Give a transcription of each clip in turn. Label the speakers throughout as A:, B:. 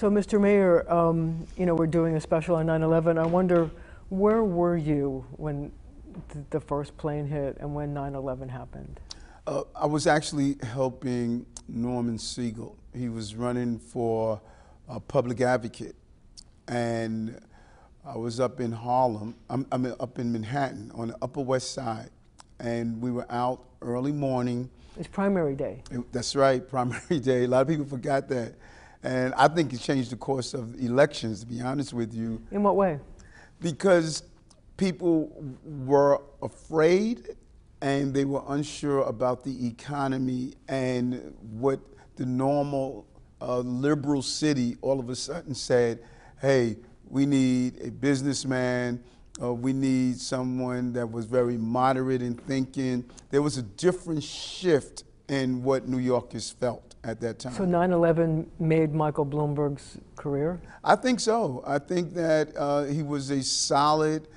A: So, Mr. Mayor, you know, we're doing a special on 9/11. I wonder, where were you when the first plane hit and when 9/11 happened?
B: I was actually helping Norman Siegel. He was running for a public advocate, and I was up in Harlem. I'm up in Manhattan on the Upper West Side, and we were out early morning.
A: It's primary day.
B: That's right, primary day. A lot of people forgot that. And I think it changed the course of elections, to be honest with you.
A: In what way?
B: Because people were afraid and they were unsure about the economy and what the normal liberal city all of a sudden said, hey, we need a businessman, we need someone that was very moderate in thinking. There was a different shift in what New Yorkers felt at that time.
A: So 9/11 made Michael Bloomberg's career?
B: I think so. I think that he was a solid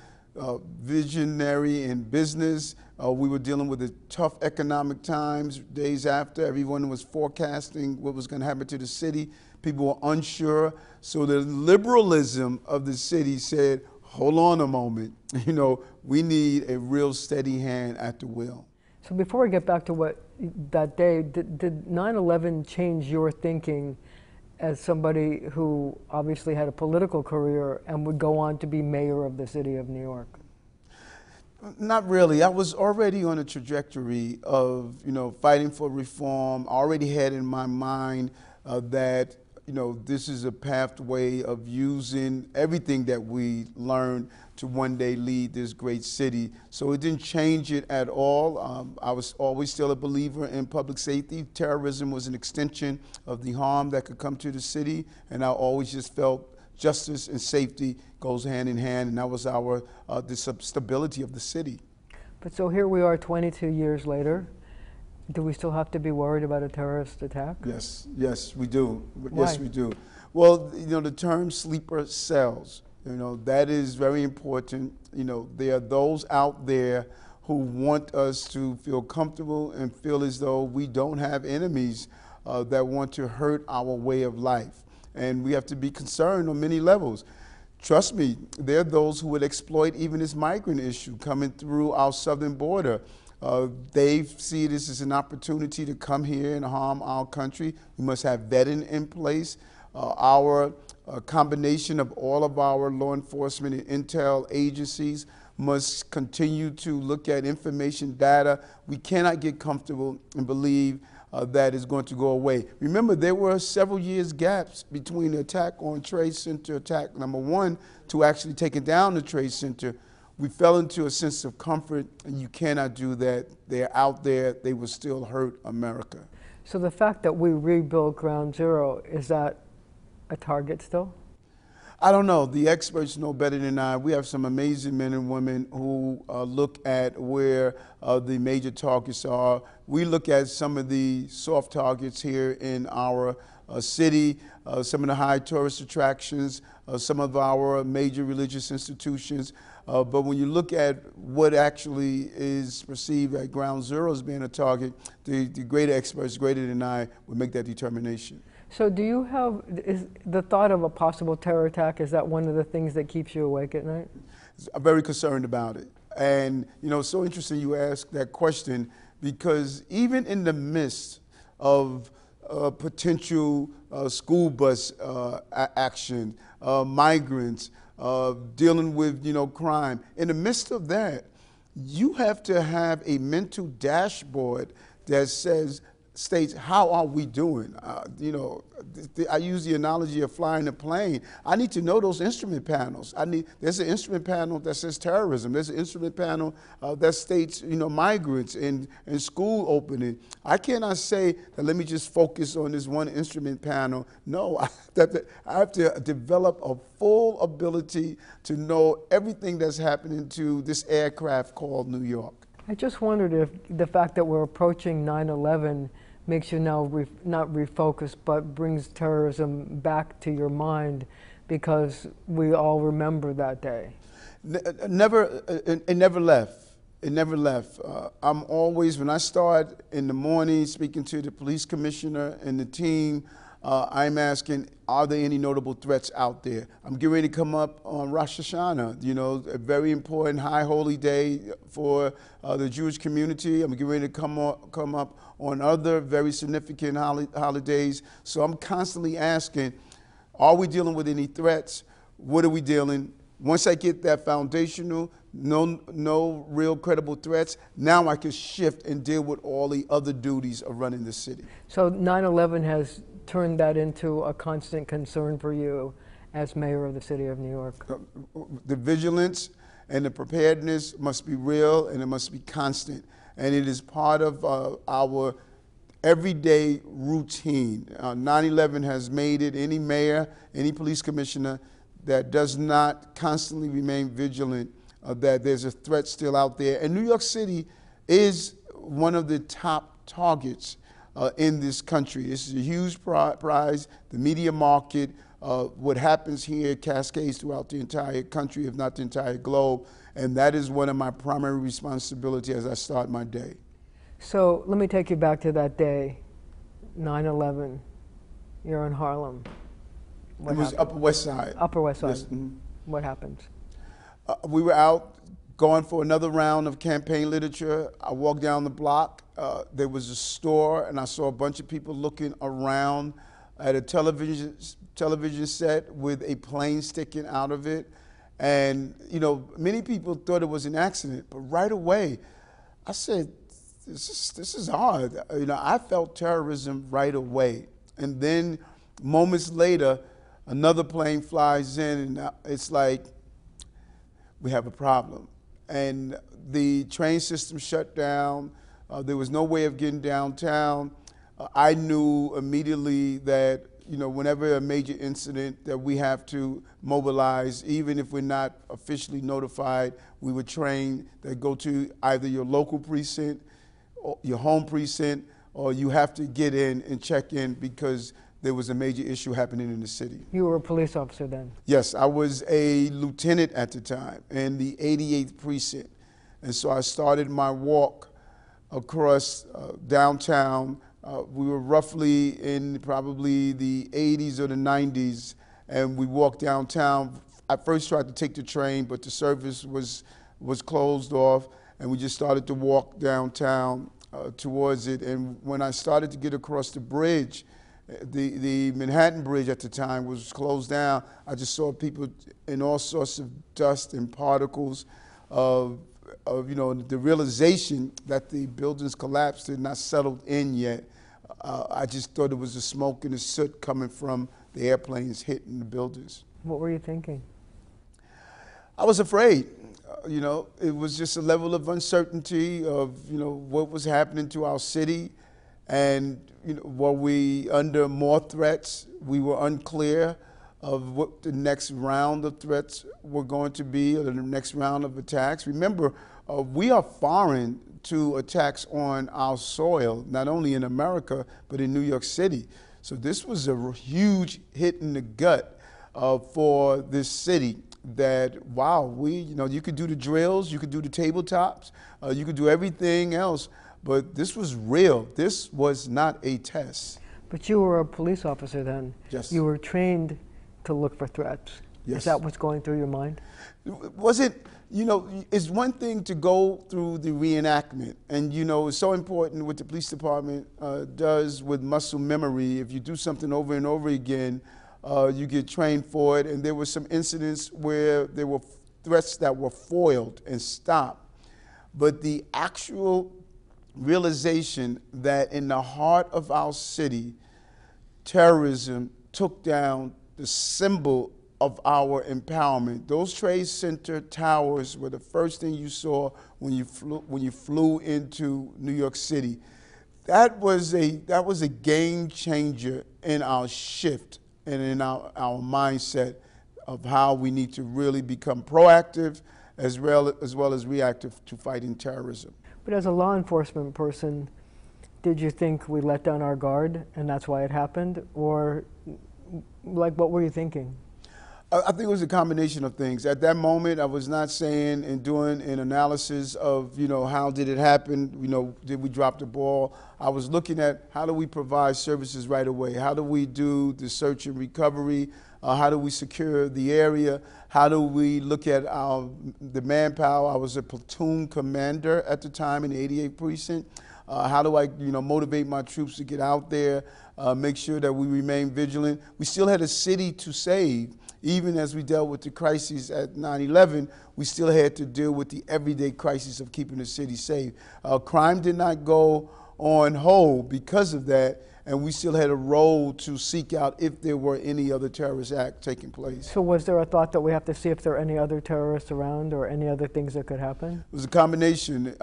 B: visionary in business. We were dealing with the tough economic times. Days after, everyone was forecasting what was going to happen to the city. People were unsure. So the liberalism of the city said, hold on a moment. You know, we need a real steady hand at the wheel.
A: So before we get back to what that day, did 9/11 change your thinking as somebody who obviously had a political career and would go on to be mayor of the city of New York?
B: Not really. I was already on a trajectory of, you know, fighting for reform. I already had in my mind that, you know, this is a pathway of using everything that we learned to one day lead this great city. So it didn't change it at all. I was always still a believer in public safety. Terrorism was an extension of the harm that could come to the city, and I always just felt justice and safety goes hand in hand, and that was our the stability of the city.
A: But so here we are 22 years later. Do we still have to be worried about a terrorist attack?
B: Yes, we do.
A: Why?
B: Yes, we do. Well, you know, the term sleeper cells, you know, that is very important. You know, there are those out there who want us to feel comfortable and feel as though we don't have enemies that want to hurt our way of life. And we have to be concerned on many levels. Trust me, there are those who would exploit even this migrant issue coming through our southern border. They see this as an opportunity to come here and harm our country. We must have vetting in place. Our combination of all of our law enforcement and intel agencies must continue to look at information data. We cannot get comfortable and believe that is going to go away. Remember, there were several years gaps between the attack on Trade Center, attack number 1, to actually taking down the Trade Center. We fell into a sense of comfort, and you cannot do that. They're out there. They will still hurt America.
A: So the fact that we rebuilt Ground Zero, is that a target still?
B: I don't know. The experts know better than I. We have some amazing men and women who look at where the major targets are. We look at some of the soft targets here in our city, some of the high tourist attractions, some of our major religious institutions. But when you look at what actually is perceived at Ground Zero as being a target, the greater experts, greater than I, would make that determination.
A: So do you have, is the thought of a possible terror attack, is that one of the things that keeps you awake at night?
B: I'm very concerned about it. And, you know, it's so interesting you ask that question, because even in the midst of potential school bus action, migrants, dealing with, you know, crime, in the midst of that, you have to have a mental dashboard that states, how are we doing? You know, I use the analogy of flying a plane. I need to know those instrument panels. There's an instrument panel that says terrorism. There's an instrument panel that states, you know, migrants and school opening. I cannot say that let me just focus on this one instrument panel. No, I have to develop a full ability to know everything that's happening to this aircraft called New York.
A: I just wondered if the fact that we're approaching 9/11 makes you now not refocus, but brings terrorism back to your mind, because we all remember that day.
B: It never left. It never left. I'm always, when I start in the morning speaking to the police commissioner and the team, I'm asking, are there any notable threats out there? I'm getting ready to come up on Rosh Hashanah, you know, a very important high holy day for the Jewish community. I'm getting ready to come up on other very significant holidays. So I'm constantly asking, are we dealing with any threats? What are we dealing? Once I get that foundational, no real credible threats, now I can shift and deal with all the other duties of running the city.
A: So 9/11 has turned that into a constant concern for you as mayor of the city of New York.
B: The vigilance and the preparedness must be real, and it must be constant. And it is part of our everyday routine. 9/11 has made it any mayor, any police commissioner that does not constantly remain vigilant that there's a threat still out there. And New York City is one of the top targets in this country. This is a huge prize. The media market, what happens here cascades throughout the entire country, if not the entire globe. And that is one of my primary responsibilities as I start my day.
A: So let me take you back to that day, 9/11. You're in Harlem. What
B: it was
A: happened?
B: Upper West Side.
A: Upper West Side.
B: Yes. Mm-hmm.
A: What happened?
B: We were out going for another round of campaign literature. I walked down the block. There was a store, and I saw a bunch of people looking around at a television set with a plane sticking out of it. And, you know, many people thought it was an accident, but right away, I said, this is odd. You know, I felt terrorism right away. And then moments later, another plane flies in, and it's like, we have a problem. And the train system shut down. There was no way of getting downtown. I knew immediately that, you know, whenever a major incident that we have to mobilize, even if we're not officially notified, we were trained that go to either your local precinct, or your home precinct, or you have to get in and check in because there was a major issue happening in the city.
A: You were a police officer then?
B: Yes, I was a lieutenant at the time in the 88th precinct. And so I started my walk across downtown. We were roughly in probably the 80s or the 90s, and we walked downtown. I first tried to take the train, but the service was closed off, and we just started to walk downtown towards it. And when I started to get across the bridge, the Manhattan Bridge at the time was closed down. I just saw people in all sorts of dust and particles of you know, the realization that the buildings collapsed had not settled in yet. I just thought it was the smoke and the soot coming from the airplanes hitting the buildings.
A: What were you thinking?
B: I was afraid. You know, it was just a level of uncertainty of, you know, what was happening to our city. And, you know, were we under more threats? We were unclear of what the next round of threats were going to be, or the next round of attacks. Remember, we are foreign to attacks on our soil, not only in America, but in New York City. So this was a huge hit in the gut for this city. That, wow, you know, you could do the drills, you could do the tabletops, you could do everything else, but this was real. This was not a test.
A: But you were a police officer then.
B: Yes.
A: You were trained to look for threats.
B: Yes.
A: Is that what's going through your mind?
B: Was it, you know, it's one thing to go through the reenactment, and, you know, it's so important what the police department does with muscle memory. If you do something over and over again, you get trained for it. And there were some incidents where there were threats that were foiled and stopped. But the actual realization that in the heart of our city, terrorism took down the symbol of our empowerment. Those Trade Center towers were the first thing you saw when you flew into New York City. That was a game changer in our shift and in our mindset of how we need to really become proactive as well as reactive to fighting terrorism.
A: But as a law enforcement person, did you think we let down our guard and that's why it happened? Or, like, what were you thinking?
B: I think it was a combination of things. At that moment, I was not saying and doing an analysis of, how did it happen? Did we drop the ball? I was looking at how do we provide services right away? How do we do the search and recovery? How do we secure the area? How do we look at the manpower? I was a platoon commander at the time in the 88th Precinct. How do I, motivate my troops to get out there, make sure that we remain vigilant? We still had a city to save. Even as we dealt with the crises at 9/11, we still had to deal with the everyday crisis of keeping the city safe. Crime did not go on hold because of that, and we still had a role to seek out if there were any other terrorist act taking place.
A: So was there a thought that we have to see if there are any other terrorists around or any other things that could happen?
B: It was a combination.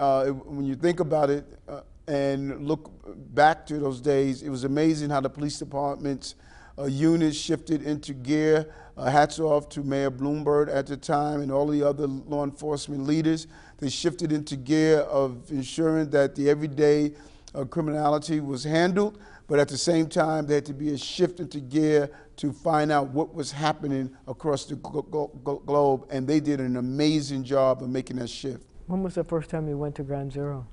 B: When you think about it and look back to those days, it was amazing how the police department's units shifted into gear. Hats off to Mayor Bloomberg at the time and all the other law enforcement leaders. They shifted into gear of ensuring that the everyday criminality was handled, but at the same time, there had to be a shift into gear to find out what was happening across the globe, and they did an amazing job of making that shift.
A: When was the first time you went to Ground Zero?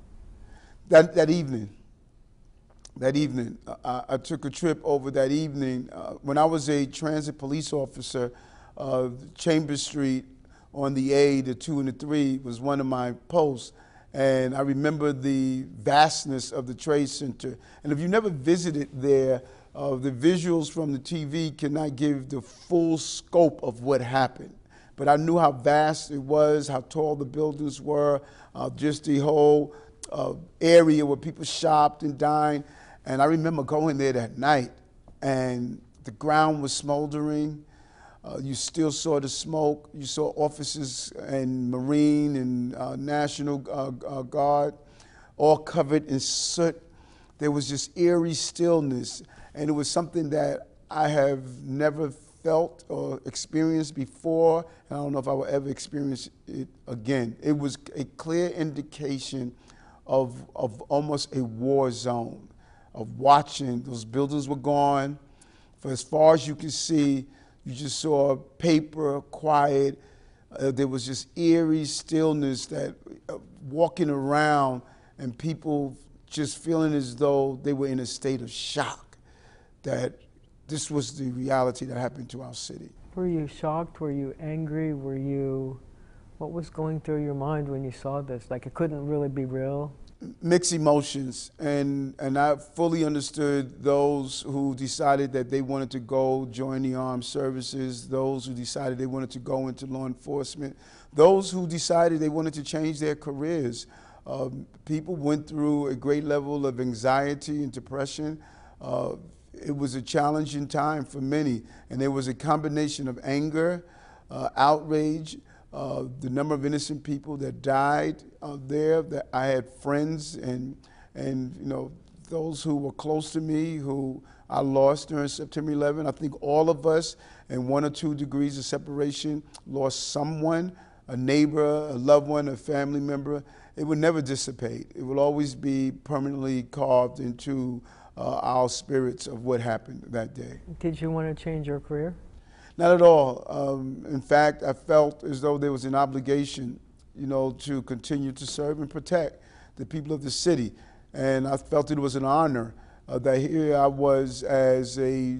B: That evening. That evening, I took a trip over that evening. When I was a transit police officer, Chambers Street on the A, the 2 and the 3 was one of my posts. And I remember the vastness of the Trade Center. And if you never visited there, the visuals from the TV cannot give the full scope of what happened. But I knew how vast it was, how tall the buildings were, just the whole area where people shopped and dined. And I remember going there that night, and the ground was smoldering. You still saw the smoke. You saw officers and Marine and National Guard all covered in soot. There was this eerie stillness, and it was something that I have never felt or experienced before, and I don't know if I will ever experience it again. It was a clear indication of almost a war zone, of watching. Those buildings were gone. For as far as you could see, you just saw paper, quiet. There was just eerie stillness that walking around and people just feeling as though they were in a state of shock that this was the reality that happened to our city.
A: Were you shocked? Were you angry? What was going through your mind when you saw this? Like it couldn't really be real?
B: Mixed emotions, and I fully understood those who decided that they wanted to go join the armed services, those who decided they wanted to go into law enforcement, those who decided they wanted to change their careers. People went through a great level of anxiety and depression. It was a challenging time for many, and there was a combination of anger, outrage, the number of innocent people that died there. That I had friends and those who were close to me who I lost during September 11. I think all of us, in 1 or 2 degrees of separation, lost someone, a neighbor, a loved one, a family member. It would never dissipate. It will always be permanently carved into our spirits of what happened that day.
A: Did you want to change your career?
B: Not at all. In fact, I felt as though there was an obligation, to continue to serve and protect the people of the city. And I felt it was an honor that here I was as a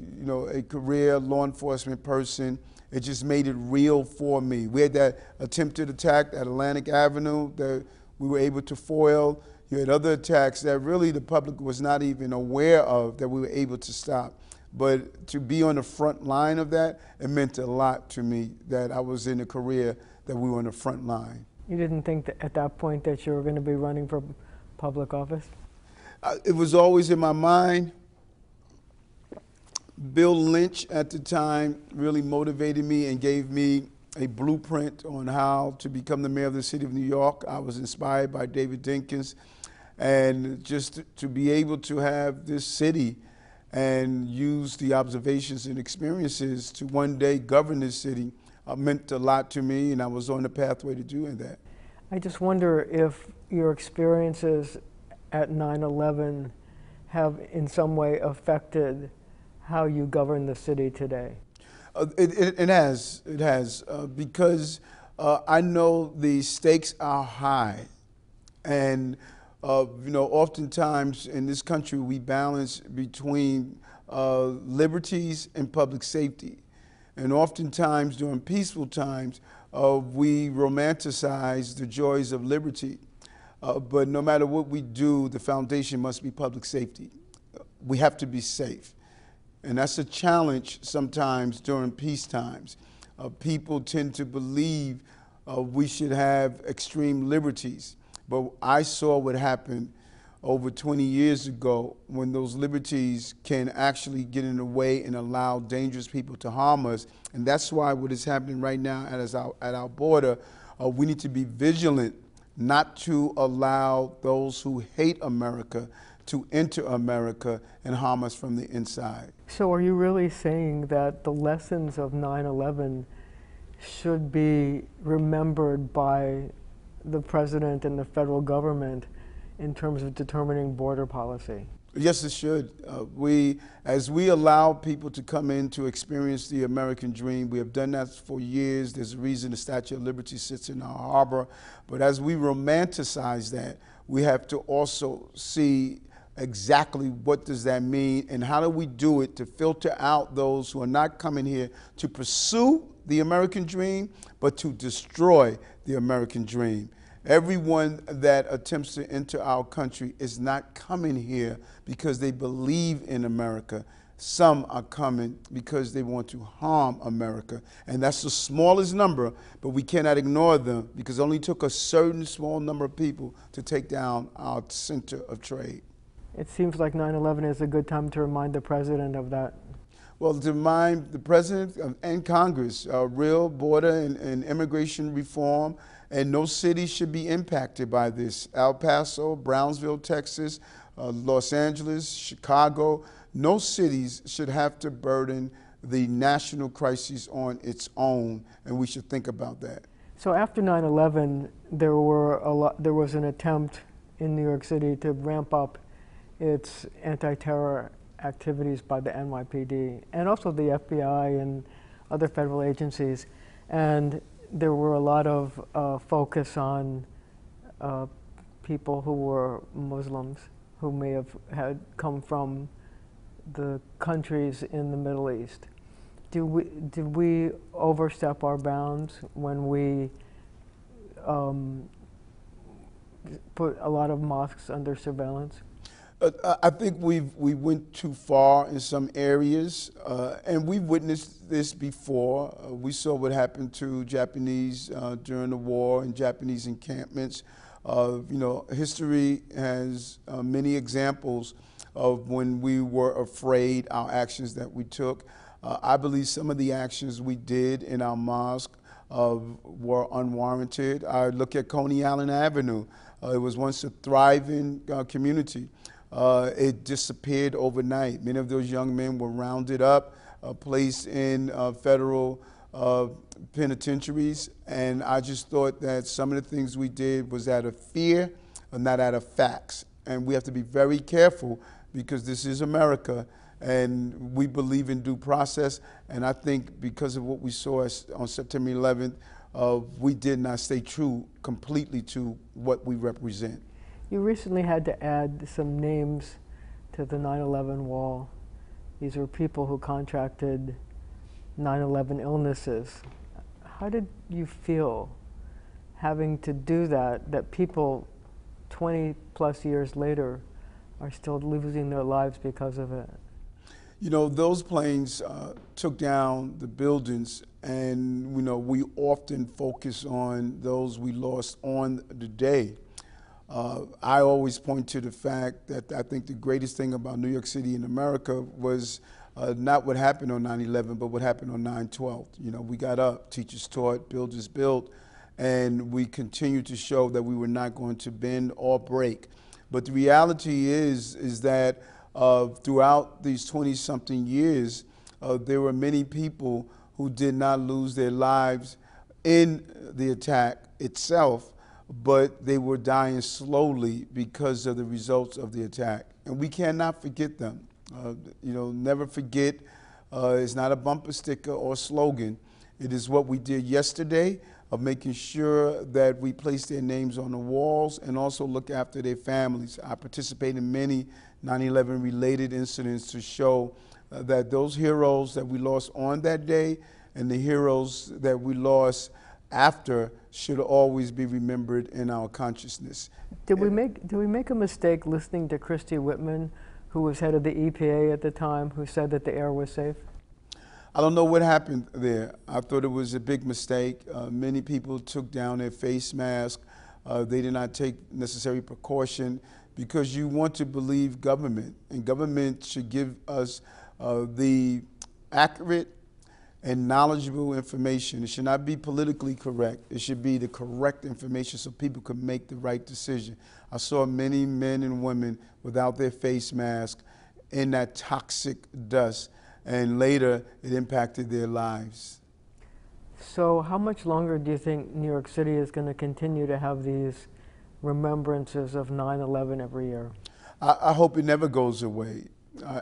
B: career law enforcement person. It just made it real for me. We had that attempted attack at Atlantic Avenue that we were able to foil. You had other attacks that really the public was not even aware of that we were able to stop. But to be on the front line of that, it meant a lot to me that I was in a career that we were on the front line.
A: You didn't think that at that point that you were going to be running for public office?
B: It was always in my mind. Bill Lynch at the time really motivated me and gave me a blueprint on how to become the mayor of the city of New York. I was inspired by David Dinkins, and just to be able to have this city and use the observations and experiences to one day govern this city meant a lot to me, and I was on the pathway to doing that.
A: I just wonder if your experiences at 9/11 have in some way affected how you govern the city today.
B: It has. It has. Because I know the stakes are high. And, oftentimes in this country, we balance between liberties and public safety. And oftentimes during peaceful times, we romanticize the joys of liberty. But no matter what we do, the foundation must be public safety. We have to be safe. And that's a challenge sometimes during peace times. People tend to believe we should have extreme liberties. But I saw what happened over 20 years ago when those liberties can actually get in the way and allow dangerous people to harm us. And that's why what is happening right now at our border, we need to be vigilant not to allow those who hate America to enter America and harm us from the inside.
A: So are you really saying that the lessons of 9/11 should be remembered by the president and the federal government in terms of determining border policy?
B: Yes, it should. As we allow people to come in to experience the American dream, we have done that for years. There's a reason the Statue of Liberty sits in our harbor. But as we romanticize that, we have to also see exactly what does that mean and how do we do it to filter out those who are not coming here to pursue the American dream, but to destroy the American dream. Everyone that attempts to enter our country is not coming here because they believe in America. Some are coming because they want to harm America. And that's the smallest number, but we cannot ignore them because it only took a certain small number of people to take down our center of trade.
A: It seems like 9/11 is a good time to remind the president of that.
B: Well, to remind the president and Congress, real border and immigration reform, and no city should be impacted by this. El Paso, Brownsville, Texas, Los Angeles, Chicago, no cities should have to burden the national crisis on its own, and we should think about that.
A: So after 9/11, there was an attempt in New York City to ramp up its anti-terror activities by the NYPD and also the FBI and other federal agencies. And there were a lot of focus on people who were Muslims who may have had come from the countries in the Middle East. Did we overstep our bounds when we put a lot of mosques under surveillance?
B: I think we went too far in some areas, and we've witnessed this before. We saw what happened to Japanese during the war and Japanese encampments. History has many examples of when we were afraid, our actions that we took. I believe some of the actions we did in our mosque were unwarranted. I look at Coney Island Avenue. It was once a thriving community. It disappeared overnight. Many of those young men were rounded up, placed in federal penitentiaries, and I just thought that some of the things we did was out of fear and not out of facts. And we have to be very careful because this is America, and we believe in due process. And I think because of what we saw on September 11th, we did not stay true completely to what we represent.
A: You recently had to add some names to the 9/11 wall. These were people who contracted 9/11 illnesses. How did you feel having to do that people 20 plus years later are still losing their lives because of it?
B: You know, those planes took down the buildings, and we often focus on those we lost on the day. I always point to the fact that I think the greatest thing about New York City and America was not what happened on 9/11, but what happened on 9/12. We got up, teachers taught, builders built, and we continued to show that we were not going to bend or break. But the reality is that throughout these 20-something years, there were many people who did not lose their lives in the attack itself, but they were dying slowly because of the results of the attack. And we cannot forget them. Never forget It's not a bumper sticker or slogan. It is what we did yesterday of making sure that we place their names on the walls and also look after their families. I participate in many 9/11 related incidents to show that those heroes that we lost on that day and the heroes that we lost after should always be remembered in our consciousness.
A: Did we make a mistake listening to Christy Whitman, who was head of the EPA at the time, who said that the air was safe?
B: I don't know what happened there. I thought it was a big mistake. Many people took down their face mask. They did not take necessary precaution because you want to believe government, and government should give us the accurate and knowledgeable information. It should not be politically correct. It should be the correct information so people can make the right decision. I saw many men and women without their face mask in that toxic dust, and later it impacted their lives.
A: So how much longer do you think New York City is going to continue to have these remembrances of 9/11 every year?
B: I hope it never goes away.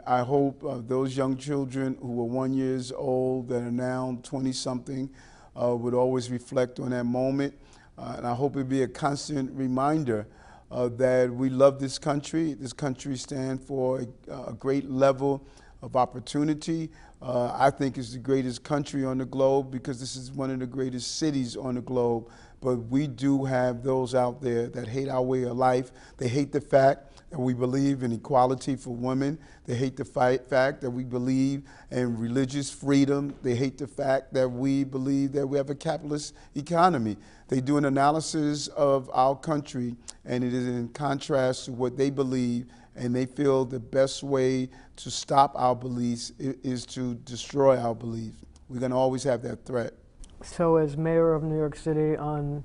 B: I hope those young children who were 1 year old that are now 20-something would always reflect on that moment. And I hope it be a constant reminder that we love this country. This country stands for a great level of opportunity. I think it's the greatest country on the globe because this is one of the greatest cities on the globe. But we do have those out there that hate our way of life. They hate the fact that we believe in equality for women. They hate the fact that we believe in religious freedom. They hate the fact that we believe that we have a capitalist economy. They do an analysis of our country, and it is in contrast to what they believe, and they feel the best way to stop our beliefs is to destroy our beliefs. We're going to always have that threat.
A: So as mayor of New York City on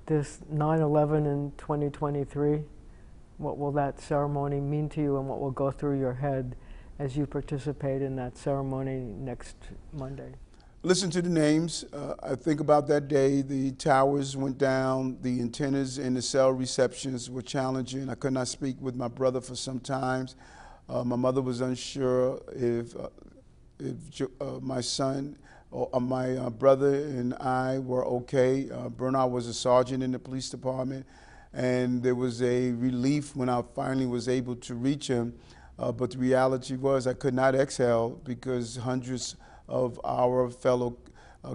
A: this 9/11 in 2023, what will that ceremony mean to you, and what will go through your head as you participate in that ceremony next Monday?
B: Listen to the names. I think about that day. The towers went down. The antennas and the cell receptions were challenging. I could not speak with my brother for some time. My mother was unsure if my son or my brother and I were okay. Bernard was a sergeant in the police department, and there was a relief when I finally was able to reach him. But the reality was I could not exhale because hundreds of our fellow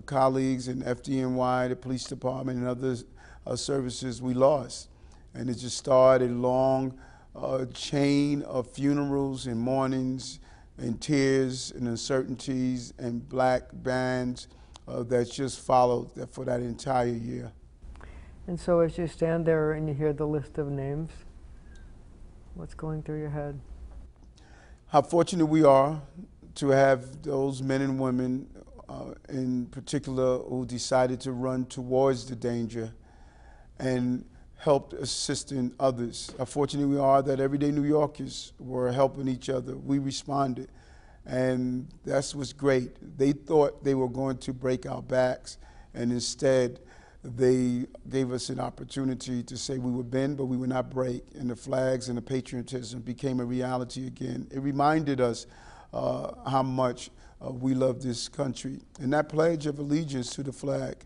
B: colleagues in FDNY, the police department, and other services we lost. And it just started a long chain of funerals and mournings and tears and uncertainties and black bands that just followed for that entire year.
A: And so as you stand there and you hear the list of names, what's going through your head?
B: How fortunate we are to have those men and women in particular who decided to run towards the danger and helped assisting others. How fortunate we are that everyday New Yorkers were helping each other. We responded, and that's what's great. They thought they were going to break our backs, and instead they gave us an opportunity to say we would bend, but we would not break, and the flags and the patriotism became a reality again. It reminded us how much we love this country. And that pledge of allegiance to the flag,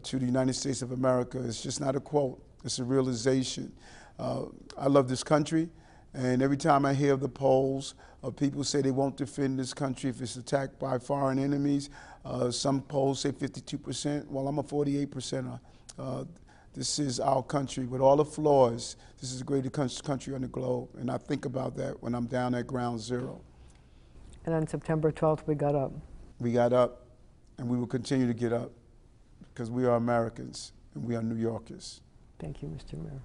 B: to the United States of America, is just not a quote, it's a realization. I love this country, and every time I hear the polls, people say they won't defend this country if it's attacked by foreign enemies. Some polls say 52%. Well, I'm a 48%er. This is our country with all the flaws. This is the greatest country on the globe, and I think about that when I'm down at ground zero.
A: And on September 12th, we got up.
B: We got up, and we will continue to get up because we are Americans and we are New Yorkers.
A: Thank you, Mr. Mayor.